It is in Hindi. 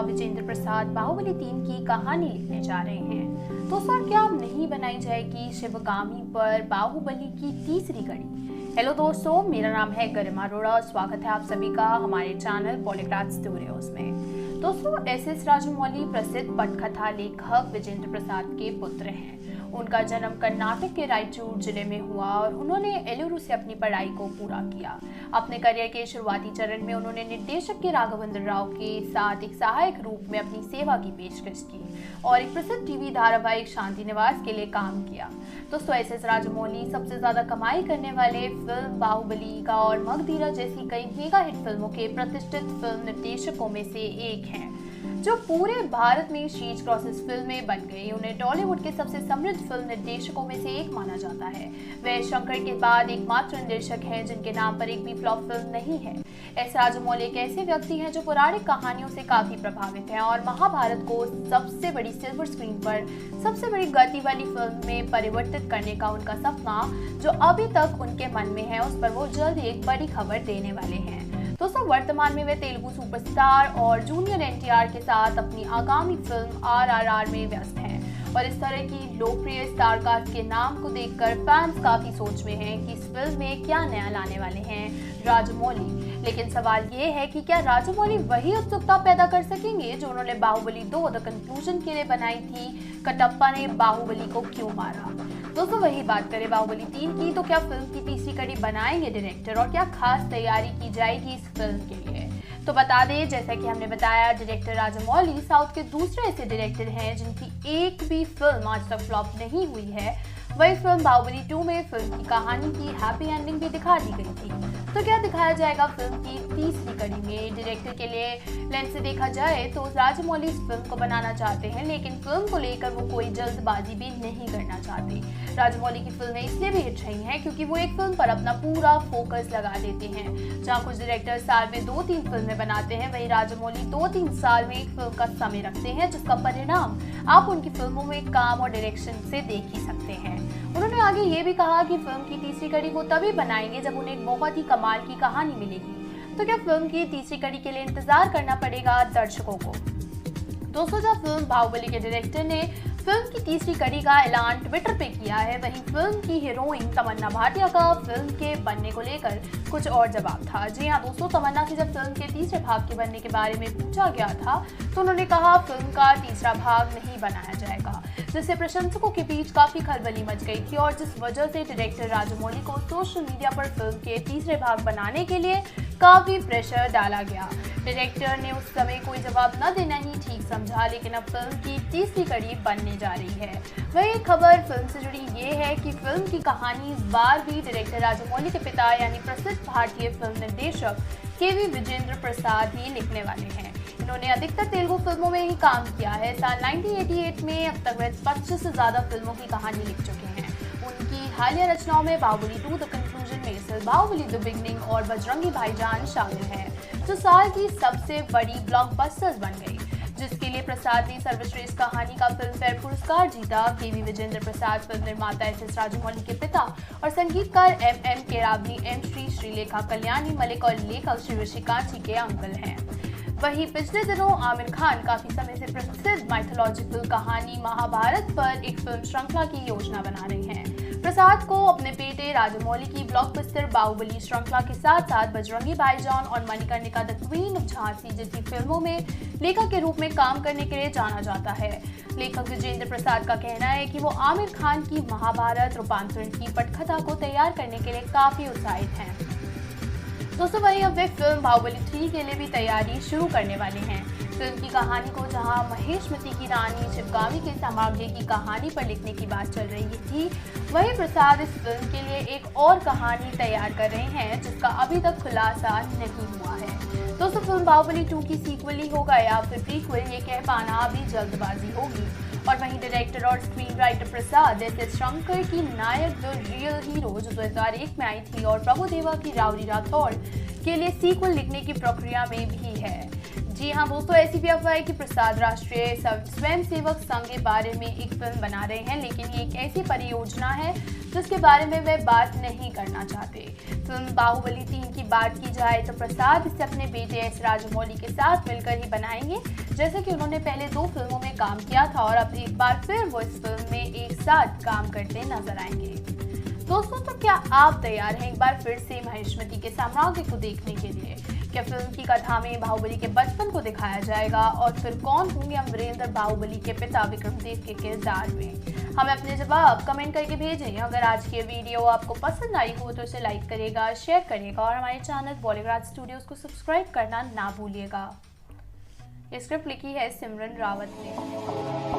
विजेंद्र प्रसाद बाहुबली 3 की कहानी लिखने जा रहे हैं। दोस्तों, क्या अब नहीं बनाई जाएगी शिवगामी पर बाहुबली की तीसरी कड़ी? हेलो दोस्तों, मेरा नाम है गरिमा अरोड़ा और स्वागत है आप सभी का हमारे चैनल पॉलीग्राफ स्टूडियोज में। दोस्तों, एस राजमौली प्रसिद्ध पटकथा लेखक विजेंद्र प्रसाद के पुत्र हैं। उनका जन्म कर्नाटक के रायचूर जिले में हुआ और उन्होंने एलुरु से अपनी पढ़ाई को पूरा किया। अपने करियर के शुरुआती चरण में उन्होंने निर्देशक के राघवेंद्र राव के साथ एक सहायक रूप में अपनी सेवा की पेशकश की और एक प्रसिद्ध टीवी धारावाहिक शांति निवास के लिए काम किया। दोस्तों, एस राजमौली सबसे ज्यादा कमाई करने वाले फिल्म बाहुबली का और मगधीरा जैसी कई मेगा हिट फिल्मों के प्रतिष्ठित फिल्म निर्देशकों में से एक हैं, जो पूरे भारत में शीर्ष क्रॉसेस फिल्में बन गई। उन्हें टॉलीवुड के सबसे समृद्ध फिल्म निर्देशकों में से एक माना जाता है। वे शंकर के बाद एकमात्र निर्देशक हैं जिनके नाम पर एक भी फ्लॉप फिल्म नहीं है। एस राजमौली एक ऐसे व्यक्ति हैं जो पौराणिक कहानियों से काफी प्रभावित हैं और महाभारत को सबसे बड़ी सिल्वर स्क्रीन पर सबसे बड़ी गति वाली फिल्म में परिवर्तित करने का उनका सपना, जो अभी तक उनके मन में है, उस पर वो जल्द एक बड़ी खबर देने वाले हैं। दोस्तों, वर्तमान में वे तेलुगु सुपरस्टार और जूनियर एनटीआर के साथ अपनी आगामी फिल्म आरआरआर में व्यस्त हैं और इस तरह की लोकप्रिय स्टारकास्ट के नाम को देखकर फैंस काफी सोच में हैं कि इस फिल्म में क्या नया लाने वाले हैं राजमौली। लेकिन सवाल ये है कि क्या राजमौली वही उत्सुकता पैदा कर सकेंगे जो उन्होंने बाहुबली 2 द कंक्लूजन के लिए बनाई थी, कटप्पा ने बाहुबली को क्यों मारा। दोस्तों, वही बात करें बाहुबली 3 की, तो क्या फिल्म की तीसरी कड़ी बनाएंगे डायरेक्टर और क्या खास तैयारी की जाएगी इस फिल्म के लिए? तो बता दें, जैसा कि हमने बताया, डायरेक्टर राजमौली साउथ के दूसरे ऐसे डायरेक्टर हैं जिनकी एक भी फिल्म आज तक फ्लॉप नहीं हुई है। वही फिल्म बाहुबली 2 में फिल्म की कहानी की हैप्पी एंडिंग भी दिखा दी गई थी। तो क्या दिखाया जाएगा फिल्म की तीसरी कड़ी में? डायरेक्टर के लिए लेंस से देखा जाए तो राजमौली इस फिल्म को बनाना चाहते हैं, लेकिन फिल्म को लेकर वो कोई जल्दबाजी भी नहीं करना चाहते। राजमौली की फिल्में इसलिए भी हिट रही हैं क्योंकि वो एक फिल्म पर अपना पूरा फोकस लगा देते हैं। जहाँ कुछ डायरेक्टर साल में 2-3 फिल्में बनाते हैं, वही राजमौली 2-3 साल में एक फिल्म का समय रखते हैं, जिसका परिणाम आप उनकी फिल्मों में काम और डायरेक्शन से देख ही सकते हैं। उन्होंने आगे ये भी कहा कि फिल्म की तीसरी कड़ी वो तभी बनाएंगे जब उन्हें एक बहुत ही कमाल की कहानी मिलेगी। तो क्या फिल्म की तीसरी कड़ी के लिए इंतजार करना पड़ेगा दर्शकों को? दोस्तों, जब फिल्म बाहुबली के डायरेक्टर ने फिल्म की तीसरी कड़ी का ऐलान ट्विटर पे किया है, वहीं फिल्म की हीरोइन तमन्ना भाटिया का फिल्म के बनने को लेकर कुछ और जवाब था। जी हाँ दोस्तों, तमन्ना से जब फिल्म के तीसरे भाग के बनने के बारे में पूछा गया था तो उन्होंने कहा फिल्म का तीसरा भाग नहीं बनाया जाएगा, जिससे प्रशंसकों के बीच काफी खलबली मच गई थी और जिस वजह से डायरेक्टर राजमौली को सोशल मीडिया पर फिल्म के तीसरे भाग बनाने के लिए काफी प्रेशर डाला गया। डायरेक्टर ने उस समय कोई जवाब न देना ही ठीक समझा, लेकिन अब फिल्म की तीसरी कड़ी बनने जा रही है। वही खबर फिल्म से जुड़ी ये है कि फिल्म की कहानी इस बार भी डायरेक्टर राजमौली के पिता यानी प्रसिद्ध भारतीय फिल्म निर्देशक केवी विजेंद्र प्रसाद ही लिखने वाले हैं। इन्होंने अधिकतर तेलुगु फिल्मों में ही काम किया है। साल 1988 में अब तक वे 25 से ज्यादा फिल्मों की कहानी लिख चुके हैं। उनकी हालिया रचनाओं में बाहुबली 2 द कंक्लूजन में बाहुबली द बिगनिंग और बजरंगी भाईजान शामिल है, जो साल की सबसे बड़ी ब्लॉकबस्टर्स बन गई, जिसके लिए प्रसाद ने सर्वश्रेष्ठ कहानी का फिल्म फेयर पुरस्कार जीता। केवी विजेंद्र प्रसाद फिल्म निर्माता एस राजमौली के पिता और संगीतकार एम केरावनी, एम श्रीलेखा कल्याणी मलिक और लेखक श्री ऋषिकांत जी के अंकल हैं। वहीं पिछले दिनों आमिर खान काफी समय से प्रसिद्ध माइथोलॉजिकल कहानी महाभारत पर एक फिल्म श्रृंखला की योजना बना रहे हैं। प्रसाद को अपने बेटे राजमौली की ब्लॉकबस्टर बाहुबली श्रृंखला के साथ साथ बजरंगी भाईजान और Manikarnika the queen of Jhansi जैसी फिल्मों में लेखक के रूप में काम करने के लिए जाना जाता है। लेखक विजेंद्र प्रसाद का कहना है कि वो आमिर खान की महाभारत रूपांतरण की पटकथा को तैयार करने के लिए काफी उत्साहित हैं। दोस्तों, वहीं अब वे फिल्म बाहुबली 3 के लिए भी तैयारी शुरू करने वाले हैं। फिल्म की कहानी को जहां महेशमती की रानी शिवगामी के साम्राज्य की कहानी पर लिखने की बात चल रही थी, वहीं प्रसाद इस फिल्म के लिए एक और कहानी तैयार कर रहे हैं जिसका अभी तक खुलासा नहीं हुआ है। दोस्तों, फिल्म बाहुबली 2 की सीक्वल ही होगा या फिर प्रीक्वल, ये कह पाना अभी जल्दबाजी होगी। और वहीं डायरेक्टर और स्क्रीन राइटर प्रसाद एस शंकर की नायक द रियल हीरो जो 2001 में आई थी और प्रभुदेवा की राउडी राठौड़ के लिए सीक्वल लिखने की प्रक्रिया में भी है। जी हाँ दोस्तों, ऐसी भी अफवाह है कि प्रसाद राष्ट्रीय स्वयंसेवक संघ के बारे में एक फिल्म बना रहे हैं, लेकिन ये एक ऐसी परियोजना है जिसके बारे में वे बात नहीं करना चाहते। फिल्म बाहुबली 3 की बात की जाए तो प्रसाद इसे अपने बेटे एस राजमौली के साथ मिलकर ही बनाएंगे, जैसे कि उन्होंने पहले 2 फिल्मों में काम किया था और अब एक बार फिर वो इस फिल्म में एक साथ काम करते नजर आएंगे। दोस्तों, तो क्या आप तैयार हैं एक बार फिर से महिष्मती के साम्राज्य को देखने के लिए? क्या फिल्म की कथा में बाहुबली के बचपन को दिखाया जाएगा और फिर कौन होंगे अमरेंद्र बाहुबली के पिता विक्रमदेव के किरदार में? हमें अपने जवाब कमेंट करके भेजें। अगर आज की वीडियो आपको पसंद आई हो तो इसे लाइक करिएगा, शेयर करिएगा और हमारे चैनल बॉलीवुड स्टूडियोज को सब्सक्राइब करना ना भूलिएगा। स्क्रिप्ट लिखी है सिमरन रावत ने।